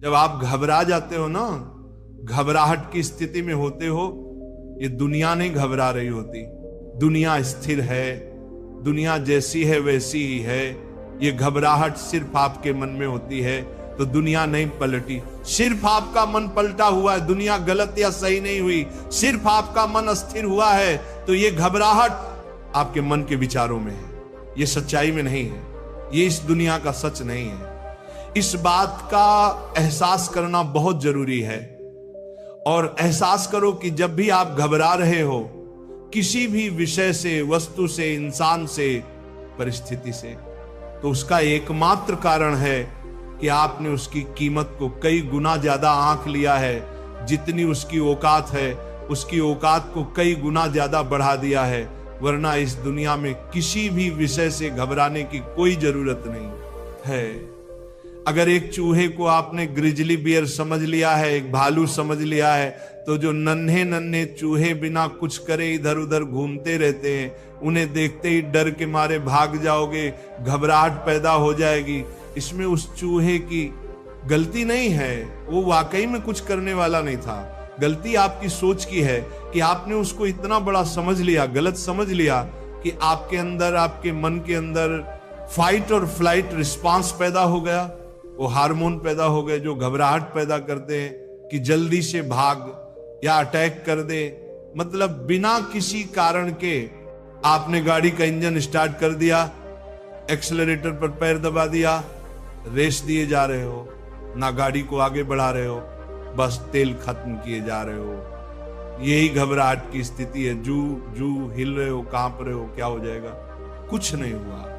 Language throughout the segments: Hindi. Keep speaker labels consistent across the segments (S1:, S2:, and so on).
S1: जब आप घबरा जाते हो ना, घबराहट की स्थिति में होते हो, ये दुनिया नहीं घबरा रही होती। दुनिया स्थिर है, दुनिया जैसी है वैसी ही है। ये घबराहट सिर्फ आपके मन में होती है, तो दुनिया नहीं पलटी। सिर्फ आपका मन पलटा हुआ है, दुनिया गलत या सही नहीं हुई। सिर्फ आपका मन अस्थिर हुआ है, तो ये घबराहट आपके मन के विचारों में है, ये सच्चाई में नहीं है, ये इस दुनिया का सच नहीं है। इस बात का एहसास करना बहुत जरूरी है। और एहसास करो कि जब भी आप घबरा रहे हो किसी भी विषय से, वस्तु से, इंसान से, परिस्थिति से, तो उसका एकमात्र कारण है कि आपने उसकी कीमत को कई गुना ज्यादा आंक लिया है। जितनी उसकी औकात है, उसकी औकात को कई गुना ज्यादा बढ़ा दिया है। वरना इस दुनिया में किसी भी विषय से घबराने की कोई जरूरत नहीं है। अगर एक चूहे को आपने ग्रिजली बियर समझ लिया है, एक भालू समझ लिया है, तो जो नन्हे नन्हे चूहे बिना कुछ करे इधर उधर घूमते रहते हैं, उन्हें देखते ही डर के मारे भाग जाओगे, घबराहट पैदा हो जाएगी। इसमें उस चूहे की गलती नहीं है, वो वाकई में कुछ करने वाला नहीं था। गलती आपकी सोच की है कि आपने उसको इतना बड़ा समझ लिया, गलत समझ लिया कि आपके अंदर, आपके मन के अंदर फाइट और फ्लाइट रिस्पांस पैदा हो गया। वो हार्मोन पैदा हो गए जो घबराहट पैदा करते हैं कि जल्दी से भाग या अटैक कर दे। मतलब बिना किसी कारण के आपने गाड़ी का इंजन स्टार्ट कर दिया, एक्सेलरेटर पर पैर दबा दिया, रेस दिए जा रहे हो, ना गाड़ी को आगे बढ़ा रहे हो, बस तेल खत्म किए जा रहे हो। यही घबराहट की स्थिति है। जू जू हिल रहे हो, कांप रहे हो, क्या हो जाएगा? कुछ नहीं हुआ।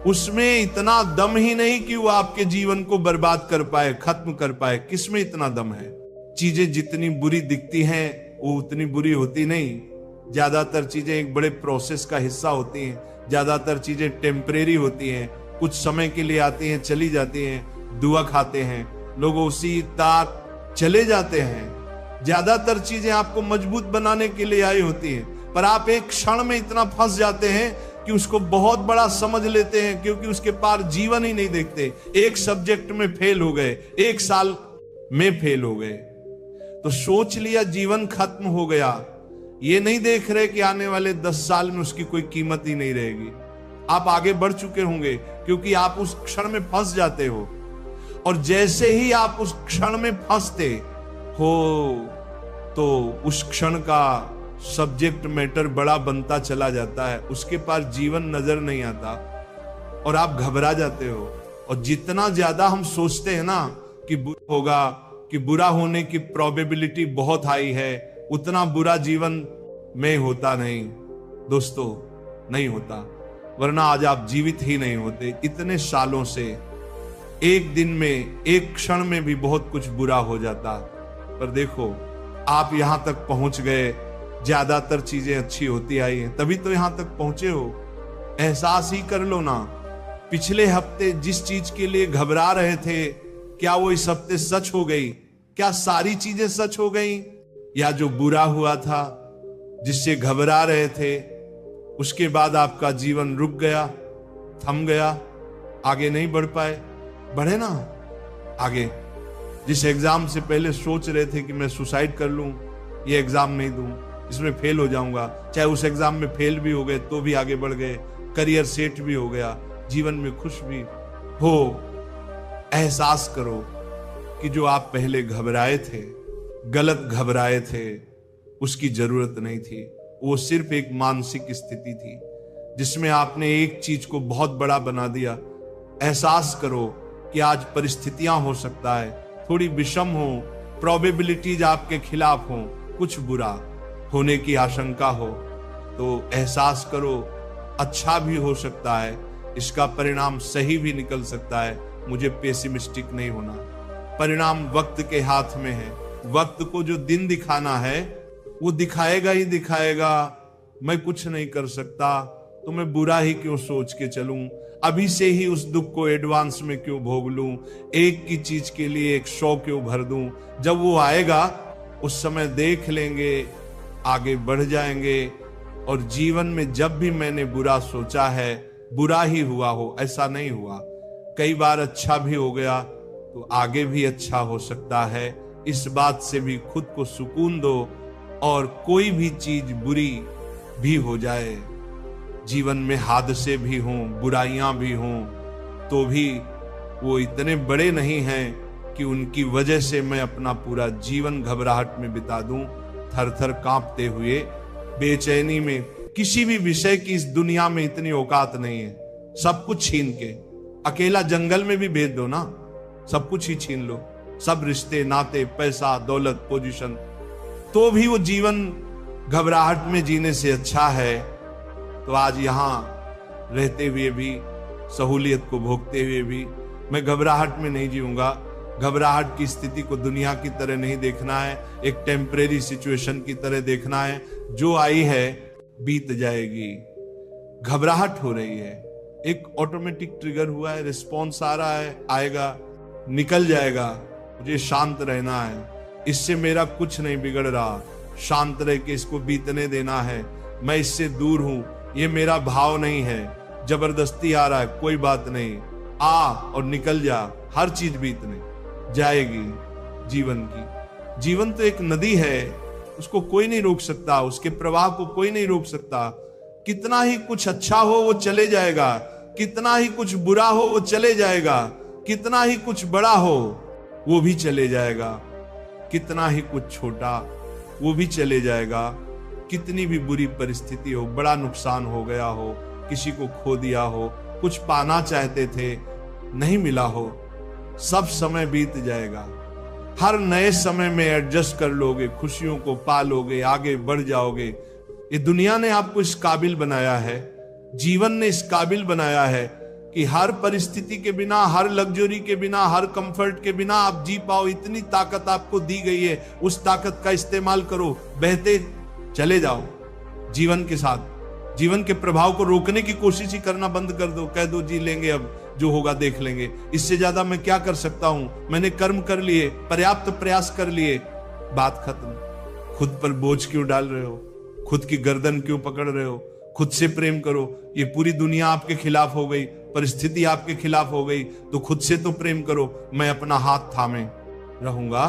S1: उसमें इतना दम ही नहीं कि वो आपके जीवन को बर्बाद कर पाए, खत्म कर पाए। किसमें इतना दम है? चीजें जितनी बुरी दिखती हैं वो उतनी बुरी होती नहीं। ज्यादातर चीजें एक बड़े प्रोसेस का हिस्सा होती हैं। ज्यादातर चीजें टेम्परेरी होती हैं, कुछ समय के लिए आती हैं, चली जाती हैं। दुआ खाते हैं लोग, उसी ताक चले जाते हैं। ज्यादातर चीजें आपको मजबूत बनाने के लिए आई होती हैं, पर आप एक क्षण में इतना फंस जाते हैं कि उसको बहुत बड़ा समझ लेते हैं, क्योंकि उसके पार जीवन ही नहीं देखते। एक सब्जेक्ट में फेल हो गए, एक साल में फेल हो गए, तो सोच लिया जीवन खत्म हो गया। ये नहीं देख रहे कि आने वाले 10 साल में उसकी कोई कीमत ही नहीं रहेगी। आप आगे बढ़ चुके होंगे, क्योंकि आप उस क्षण में फंस जाते हो। और जैसे ही आप उस क्षण में फंसते हो, तो उस क्षण का सब्जेक्ट मैटर बड़ा बनता चला जाता है, उसके पास जीवन नजर नहीं आता और आप घबरा जाते हो। और जितना ज्यादा हम सोचते हैं ना कि बुरा होगा, कि बुरा होने की प्रोबेबिलिटी बहुत हाई है, उतना बुरा जीवन में होता नहीं दोस्तों, नहीं होता। वरना आज आप जीवित ही नहीं होते। इतने सालों से एक दिन में, एक क्षण में भी बहुत कुछ बुरा हो जाता। पर देखो, आप यहां तक पहुंच गए, ज्यादातर चीजें अच्छी होती आई हैं, तभी तो यहां तक पहुंचे हो। एहसास ही कर लो ना, पिछले हफ्ते जिस चीज के लिए घबरा रहे थे, क्या वो इस हफ्ते सच हो गई? क्या सारी चीजें सच हो गई? या जो बुरा हुआ था, जिससे घबरा रहे थे, उसके बाद आपका जीवन रुक गया, थम गया, आगे नहीं बढ़ पाए? बढ़े ना आगे। जिस एग्जाम से पहले सोच रहे थे कि मैं सुसाइड कर लूं, ये एग्जाम नहीं दूं, इसमें फेल हो जाऊंगा, चाहे उस एग्जाम में फेल भी हो गए तो भी आगे बढ़ गए, करियर सेट भी हो गया, जीवन में खुश भी हो। एहसास करो कि जो आप पहले घबराए थे, गलत घबराए थे, उसकी जरूरत नहीं थी। वो सिर्फ एक मानसिक स्थिति थी जिसमें आपने एक चीज को बहुत बड़ा बना दिया। एहसास करो कि आज परिस्थितियां हो सकता है थोड़ी विषम हो, प्रोबेबिलिटीज आपके खिलाफ हो, कुछ बुरा होने की आशंका हो, तो एहसास करो अच्छा भी हो सकता है, इसका परिणाम सही भी निकल सकता है। मुझे पेसिमिस्टिक नहीं होना। परिणाम वक्त के हाथ में है। वक्त को जो दिन दिखाना है वो दिखाएगा ही दिखाएगा। मैं कुछ नहीं कर सकता, तो मैं बुरा ही क्यों सोच के चलूं? अभी से ही उस दुख को एडवांस में क्यों भोग लूं? एक की चीज के लिए 100 क्यों भर दूं? जब वो आएगा उस समय देख लेंगे, आगे बढ़ जाएंगे। और जीवन में जब भी मैंने बुरा सोचा है, बुरा ही हुआ हो, ऐसा नहीं हुआ। कई बार अच्छा भी हो गया, तो आगे भी अच्छा हो सकता है। इस बात से भी खुद को सुकून दो। और कोई भी चीज बुरी भी हो जाए, जीवन में हादसे भी हों, बुराइयां भी हों, तो भी वो इतने बड़े नहीं हैं कि उनकी वजह से मैं अपना पूरा जीवन घबराहट में बिता दूं, थर थर कांपते हुए, बेचैनी में। किसी भी विषय की इस दुनिया में इतनी औकात नहीं है। सब कुछ छीन के, अकेला जंगल में भी भेज दो ना, सब कुछ ही छीन लो, सब रिश्ते नाते, पैसा, दौलत, पोजीशन, तो भी वो जीवन घबराहट में जीने से अच्छा है। तो आज यहां रहते हुए भी, सहूलियत को भोगते हुए भी मैं घबराहट में नहीं जीऊंगा। घबराहट की स्थिति को दुनिया की तरह नहीं देखना है, एक टेम्परेरी सिचुएशन की तरह देखना है। जो आई है बीत जाएगी। घबराहट हो रही है, एक ऑटोमेटिक ट्रिगर हुआ है, रिस्पॉन्स आ रहा है, आएगा, निकल जाएगा। मुझे शांत रहना है, इससे मेरा कुछ नहीं बिगड़ रहा, शांत रह के इसको बीतने देना है। मैं इससे दूर हूं, ये मेरा भाव नहीं है, जबरदस्ती आ रहा है, कोई बात नहीं, आ और निकल जा। हर चीज बीतने जाएगी। जीवन की, जीवन तो एक नदी है, उसको कोई नहीं रोक सकता, उसके प्रवाह को कोई नहीं रोक सकता। कितना ही कुछ अच्छा हो वो चले जाएगा, कितना ही कुछ बुरा हो वो चले जाएगा, कितना ही कुछ बड़ा हो वो भी चले जाएगा, कितना ही कुछ छोटा वो भी चले जाएगा। कितनी भी बुरी परिस्थिति हो, बड़ा नुकसान हो गया हो, किसी को खो दिया हो, कुछ पाना चाहते थे नहीं मिला हो, सब समय बीत जाएगा। हर नए समय में एडजस्ट कर लोगे, खुशियों को पालोगे, आगे बढ़ जाओगे। ये दुनिया ने आपको इस काबिल बनाया है, जीवन ने इस काबिल बनाया है कि हर परिस्थिति के बिना, हर लग्जरी के बिना, हर कंफर्ट के बिना आप जी पाओ। इतनी ताकत आपको दी गई है, उस ताकत का इस्तेमाल करो, बहते चले जाओ जीवन के साथ। जीवन के प्रभाव को रोकने की कोशिश ही करना बंद कर दो, कह दो जी लेंगे, अब जो होगा देख लेंगे, इससे ज्यादा मैं क्या कर सकता हूं, मैंने कर्म कर लिए, पर्याप्त प्रयास कर लिए, बात खत्म। खुद पर बोझ क्यों डाल रहे हो, खुद की गर्दन क्यों पकड़ रहे हो? खुद से प्रेम करो। ये पूरी दुनिया आपके खिलाफ हो गई, परिस्थिति आपके खिलाफ हो गई, तो खुद से तो प्रेम करो। मैं अपना हाथ थामे रहूंगा,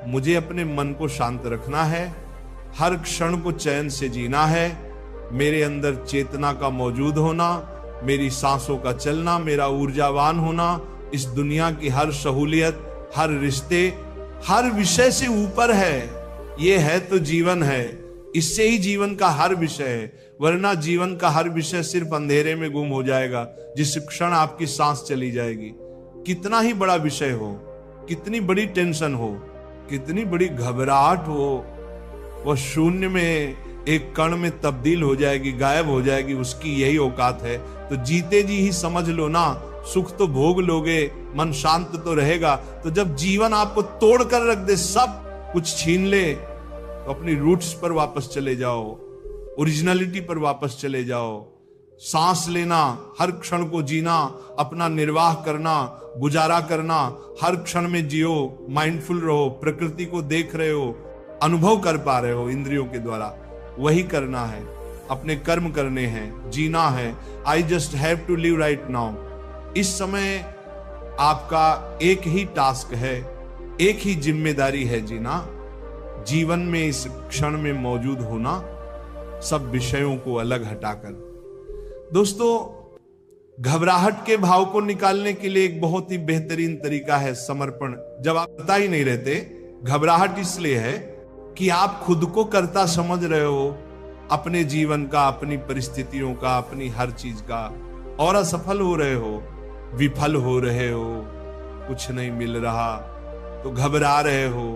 S1: मुझे अपने मन को शांत रखना है, हर क्षण को चैन से जीना है, मेरे अंदर चेतना का मौजूद होना, मेरी सांसों का चलना, मेरा ऊर्जावान होना, इस दुनिया की हर सहूलियत, हर रिश्ते, हर विषय से ऊपर है। ये है तो जीवन है, इससे ही जीवन का हर विषय है। वरना जीवन का हर विषय सिर्फ अंधेरे में गुम हो जाएगा जिस क्षण आपकी सांस चली जाएगी। कितना ही बड़ा विषय हो, कितनी बड़ी टेंशन हो, कितनी बड़ी घबराहट हो, वह शून्य में एक कण में तब्दील हो जाएगी, गायब हो जाएगी। उसकी यही औकात है। तो जीते जी ही समझ लो ना, सुख तो भोग लोगे, मन शांत तो रहेगा। तो जब जीवन आपको तोड़ कर रख दे, सब कुछ छीन ले, तो अपनी रूट्स पर वापस चले जाओ, ओरिजिनलिटी पर वापस चले जाओ। सांस लेना, हर क्षण को जीना, अपना निर्वाह करना, गुजारा करना, हर क्षण में जियो, माइंडफुल रहो, प्रकृति को देख रहे हो, अनुभव कर पा रहे हो इंद्रियों के द्वारा, वही करना है। अपने कर्म करने हैं, जीना है। I just have to live right now. इस समय आपका एक ही टास्क है, एक ही जिम्मेदारी है, जीना, जीवन में इस क्षण में मौजूद होना, सब विषयों को अलग हटाकर। दोस्तों, घबराहट के भाव को निकालने के लिए एक बहुत ही बेहतरीन तरीका है समर्पण। जब आप पता ही नहीं रहते, घबराहट इसलिए है कि आप खुद को कर्ता समझ रहे हो अपने जीवन का, अपनी परिस्थितियों का, अपनी हर चीज का, और असफल हो रहे हो, विफल हो रहे हो, कुछ नहीं मिल रहा, तो घबरा रहे हो।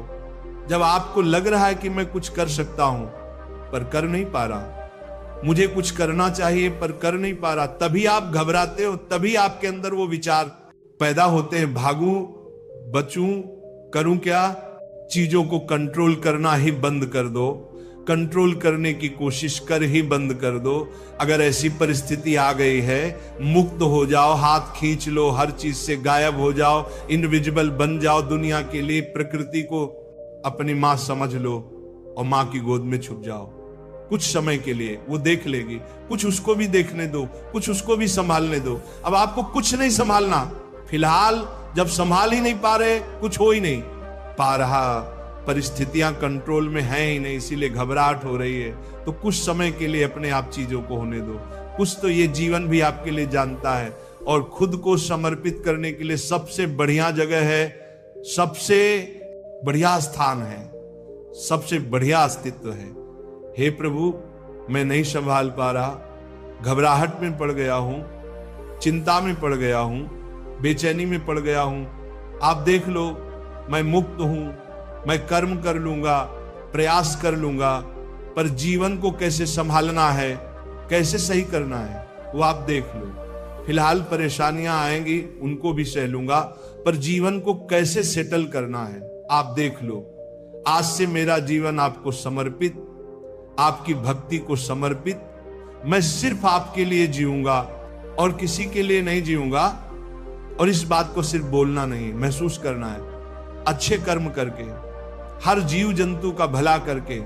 S1: जब आपको लग रहा है कि मैं कुछ कर सकता हूं पर कर नहीं पा रहा, मुझे कुछ करना चाहिए पर कर नहीं पा रहा, तभी आप घबराते हो। तभी आपके अंदर वो विचार पैदा होते हैं, भागूं, बचूं, करूं क्या? चीजों को कंट्रोल करना ही बंद कर दो, कंट्रोल करने की कोशिश कर ही बंद कर दो। अगर ऐसी परिस्थिति आ गई है, मुक्त हो जाओ, हाथ खींच लो, हर चीज से गायब हो जाओ, इनविजिबल बन जाओ दुनिया के लिए। प्रकृति को अपनी मां समझ लो और मां की गोद में छुप जाओ कुछ समय के लिए। वो देख लेगी, कुछ उसको भी देखने दो, कुछ उसको भी संभालने दो। अब आपको कुछ नहीं संभालना, फिलहाल जब संभाल ही नहीं पा रहे, कुछ हो ही नहीं पा रहा, परिस्थितियां कंट्रोल में हैं ही नहीं, इसीलिए घबराहट हो रही है, तो कुछ समय के लिए अपने आप चीजों को होने दो। कुछ तो ये जीवन भी आपके लिए जानता है, और खुद को समर्पित करने के लिए सबसे बढ़िया जगह है, सबसे बढ़िया स्थान है, सबसे बढ़िया अस्तित्व है। हे प्रभु, मैं नहीं संभाल पा रहा, घबराहट में पड़ गया हूं, चिंता में पड़ गया हूं, बेचैनी में पड़ गया हूं, आप देख लो, मैं मुक्त हूं, मैं कर्म कर लूंगा, प्रयास कर लूंगा, पर जीवन को कैसे संभालना है, कैसे सही करना है, वो आप देख लो। फिलहाल परेशानियां आएंगी, उनको भी सह लूंगा, पर जीवन को कैसे सेटल करना है आप देख लो। आज से मेरा जीवन आपको समर्पित, आपकी भक्ति को समर्पित, मैं सिर्फ आपके लिए जीऊंगा और किसी के लिए नहीं जीऊंगा। और इस बात को सिर्फ बोलना नहीं, महसूस करना है। अच्छे कर्म करके, हर जीव जंतु का भला करके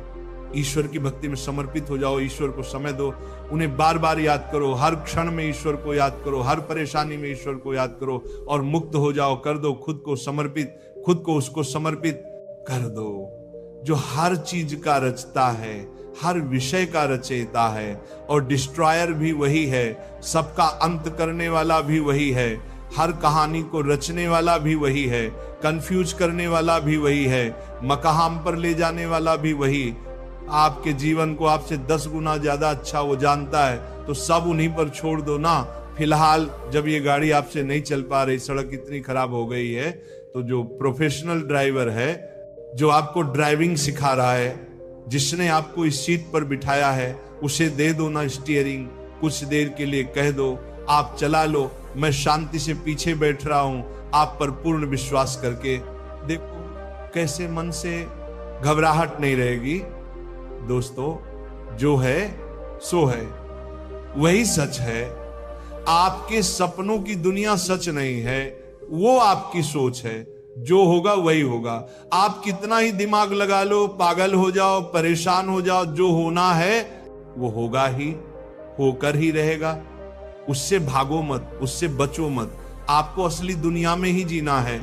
S1: ईश्वर की भक्ति में समर्पित हो जाओ। ईश्वर को समय दो, उन्हें बार बार याद करो, हर क्षण में ईश्वर को याद करो, हर परेशानी में ईश्वर को याद करो और मुक्त हो जाओ। कर दो खुद को समर्पित, खुद को उसको समर्पित कर दो जो हर चीज का रचता है, हर विषय का रचयिता है, और डिस्ट्रॉयर भी वही है, सबका अंत करने वाला भी वही है, हर कहानी को रचने वाला भी वही है, कंफ्यूज करने वाला भी वही है, मकाम पर ले जाने वाला भी वही। आपके जीवन को आपसे 10 गुना ज्यादा अच्छा वो जानता है, तो सब उन्हीं पर छोड़ दो ना। फिलहाल जब ये गाड़ी आपसे नहीं चल पा रही, सड़क इतनी खराब हो गई है, तो जो प्रोफेशनल ड्राइवर है, जो आपको ड्राइविंग सिखा रहा है, जिसने आपको इस सीट पर बिठाया है, उसे दे दो ना स्टीयरिंग। कुछ देर के लिए कह दो, आप चला लो, मैं शांति से पीछे बैठ रहा हूं, आप पर पूर्ण विश्वास करके। देखो कैसे मन से घबराहट नहीं रहेगी। दोस्तों, जो है सो है, वही सच है। आपके सपनों की दुनिया सच नहीं है, वो आपकी सोच है। जो होगा वही होगा। आप कितना ही दिमाग लगा लो, पागल हो जाओ, परेशान हो जाओ, जो होना है वो होगा ही, होकर ही रहेगा। उससे भागो मत, उससे बचो मत। आपको असली दुनिया में ही जीना है,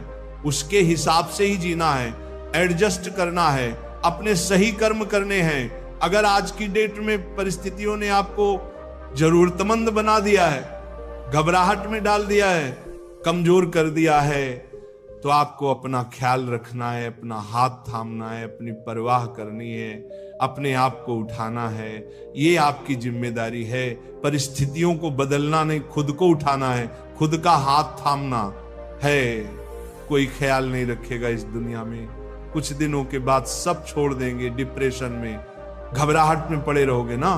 S1: उसके हिसाब से ही जीना है, एडजस्ट करना है, अपने सही कर्म करने हैं। अगर आज की डेट में परिस्थितियों ने आपको जरूरतमंद बना दिया है, घबराहट में डाल दिया है, कमजोर कर दिया है, तो आपको अपना ख्याल रखना है, अपना हाथ थामना है, अपनी परवाह करनी है, अपने आप को उठाना है। ये आपकी जिम्मेदारी है। परिस्थितियों को बदलना नहीं, खुद को उठाना है, खुद का हाथ थामना है। कोई ख्याल नहीं रखेगा इस दुनिया में। कुछ दिनों के बाद सब छोड़ देंगे, डिप्रेशन में, घबराहट में पड़े रहोगे ना।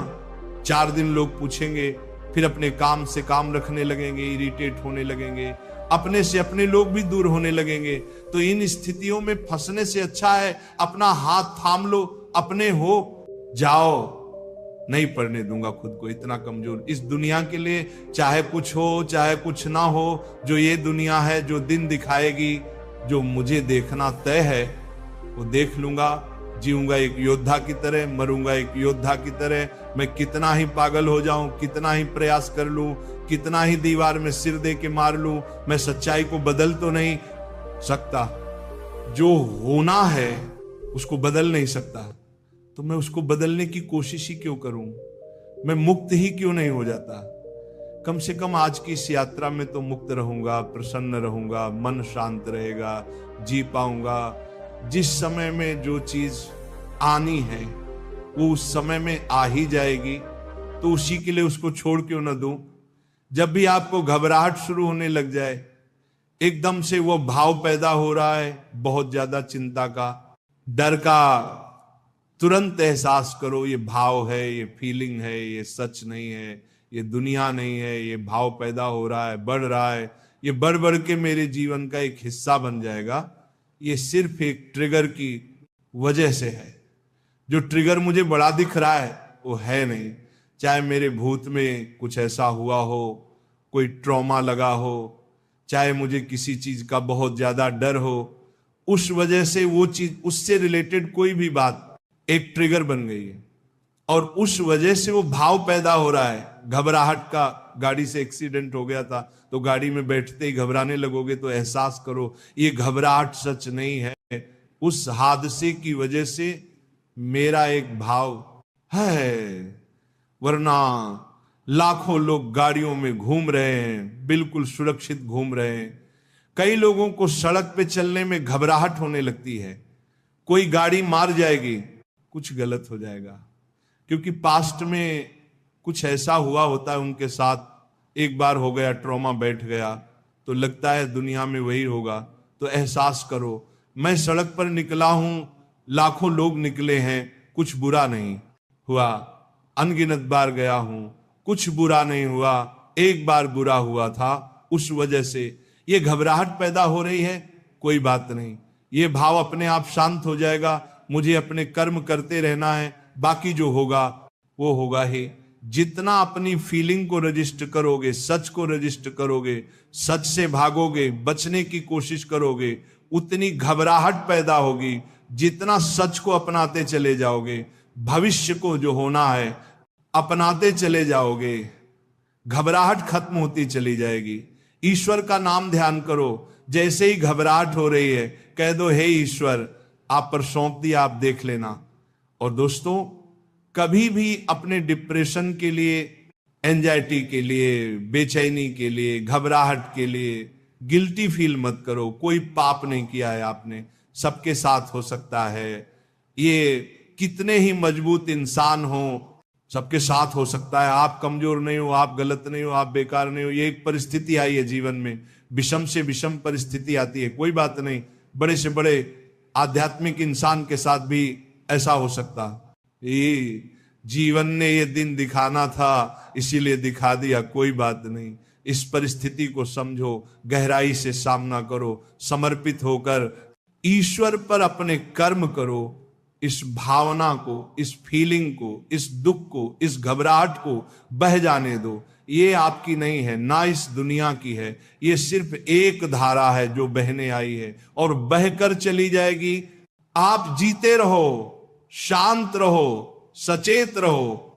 S1: 4 दिन लोग पूछेंगे, फिर अपने काम से काम रखने लगेंगे, इरिटेट होने लगेंगे, अपने से अपने लोग भी दूर होने लगेंगे। तो इन स्थितियों में फंसने से अच्छा है अपना हाथ थाम लो, अपने हो जाओ। नहीं पढ़ने दूंगा खुद को इतना कमजोर इस दुनिया के लिए, चाहे कुछ हो चाहे कुछ ना हो। जो ये दुनिया है, जो दिन दिखाएगी, जो मुझे देखना तय है, वो देख लूंगा। जीऊंगा एक योद्धा की तरह, मरूंगा एक योद्धा की तरह। मैं कितना ही पागल हो जाऊं, कितना ही प्रयास कर लूं, कितना ही दीवार में सिर दे के मार लूं, मैं सच्चाई को बदल तो नहीं सकता। जो होना है उसको बदल नहीं सकता, तो मैं उसको बदलने की कोशिश ही क्यों करूं? मैं मुक्त ही क्यों नहीं हो जाता? कम से कम आज की इस यात्रा में तो मुक्त रहूंगा, प्रसन्न रहूंगा, मन शांत रहेगा, जी पाऊंगा। जिस समय में जो चीज आनी है वो उस समय में आ ही जाएगी, तो उसी के लिए उसको छोड़ क्यों न दूं? जब भी आपको घबराहट शुरू होने लग जाए, एकदम से वो भाव पैदा हो रहा है बहुत ज्यादा चिंता का, डर का, तुरंत एहसास करो ये भाव है, ये फीलिंग है, ये सच नहीं है, ये दुनिया नहीं है, ये भाव पैदा हो रहा है, बढ़ रहा है, ये बढ़ बढ़ के मेरे जीवन का एक हिस्सा बन जाएगा। ये सिर्फ एक ट्रिगर की वजह से है। जो ट्रिगर मुझे बड़ा दिख रहा है वो है नहीं। चाहे मेरे भूत में कुछ ऐसा हुआ हो, कोई ट्रॉमा लगा हो, चाहे मुझे किसी चीज का बहुत ज्यादा डर हो, उस वजह से वो चीज, उससे रिलेटेड कोई भी बात एक ट्रिगर बन गई है और उस वजह से वो भाव पैदा हो रहा है, घबराहट का, गाड़ी से एक्सीडेंट हो गया था तो गाड़ी में बैठते ही घबराने लगोगे, तो एहसास करो ये घबराहट सच नहीं है, उस हादसे की वजह से मेरा एक भाव है। वरना लाखों लोग गाड़ियों में घूम रहे हैं, बिल्कुल सुरक्षित घूम रहे हैं। कई लोगों को सड़क पे चलने में घबराहट होने लगती है, कोई गाड़ी मार जाएगी, कुछ गलत हो जाएगा, क्योंकि पास्ट में कुछ ऐसा हुआ होता है उनके साथ, एक बार हो गया, ट्रॉमा बैठ गया, तो लगता है दुनिया में वही होगा। तो एहसास करो, मैं सड़क पर निकला हूं, लाखों लोग निकले हैं, कुछ बुरा नहीं हुआ, अनगिनत बार गया हूं, कुछ बुरा नहीं हुआ, एक बार बुरा हुआ था, उस वजह से ये घबराहट पैदा हो रही है, कोई बात नहीं, ये भाव अपने आप शांत हो जाएगा। मुझे अपने कर्म करते रहना है, बाकी जो होगा वो होगा ही। जितना अपनी फीलिंग को रजिस्टर करोगे, सच को रजिस्टर करोगे, सच से भागोगे, बचने की कोशिश करोगे, उतनी घबराहट पैदा होगी। जितना सच को अपनाते चले जाओगे, भविष्य को जो होना है अपनाते चले जाओगे, घबराहट खत्म होती चली जाएगी। ईश्वर का नाम ध्यान करो, जैसे ही घबराहट हो रही है कह दो, हे ईश्वर आप पर सौंप दिया, आप देख लेना। और दोस्तों, कभी भी अपने डिप्रेशन के लिए, एंजाइटी के लिए, बेचैनी के लिए, घबराहट के लिए गिल्टी फील मत करो। कोई पाप नहीं किया है आपने, सबके साथ हो सकता है। ये कितने ही मजबूत इंसान हो, सबके साथ हो सकता है। आप कमजोर नहीं हो, आप गलत नहीं हो, आप बेकार नहीं हो। ये एक परिस्थिति आई है जीवन में, विषम से विषम परिस्थिति आती है, कोई बात नहीं। बड़े से बड़े आध्यात्मिक इंसान के साथ भी ऐसा हो सकता। ये जीवन ने ये दिन दिखाना था, इसीलिए दिखा दिया, कोई बात नहीं। इस परिस्थिति को समझो, गहराई से सामना करो, समर्पित होकर ईश्वर पर अपने कर्म करो। इस भावना को, इस फीलिंग को, इस दुख को, इस घबराहट को बह जाने दो। ये आपकी नहीं है, ना इस दुनिया की है, ये सिर्फ एक धारा है जो बहने आई है और बहकर चली जाएगी। आप जीते रहो, शांत रहो, सचेत रहो,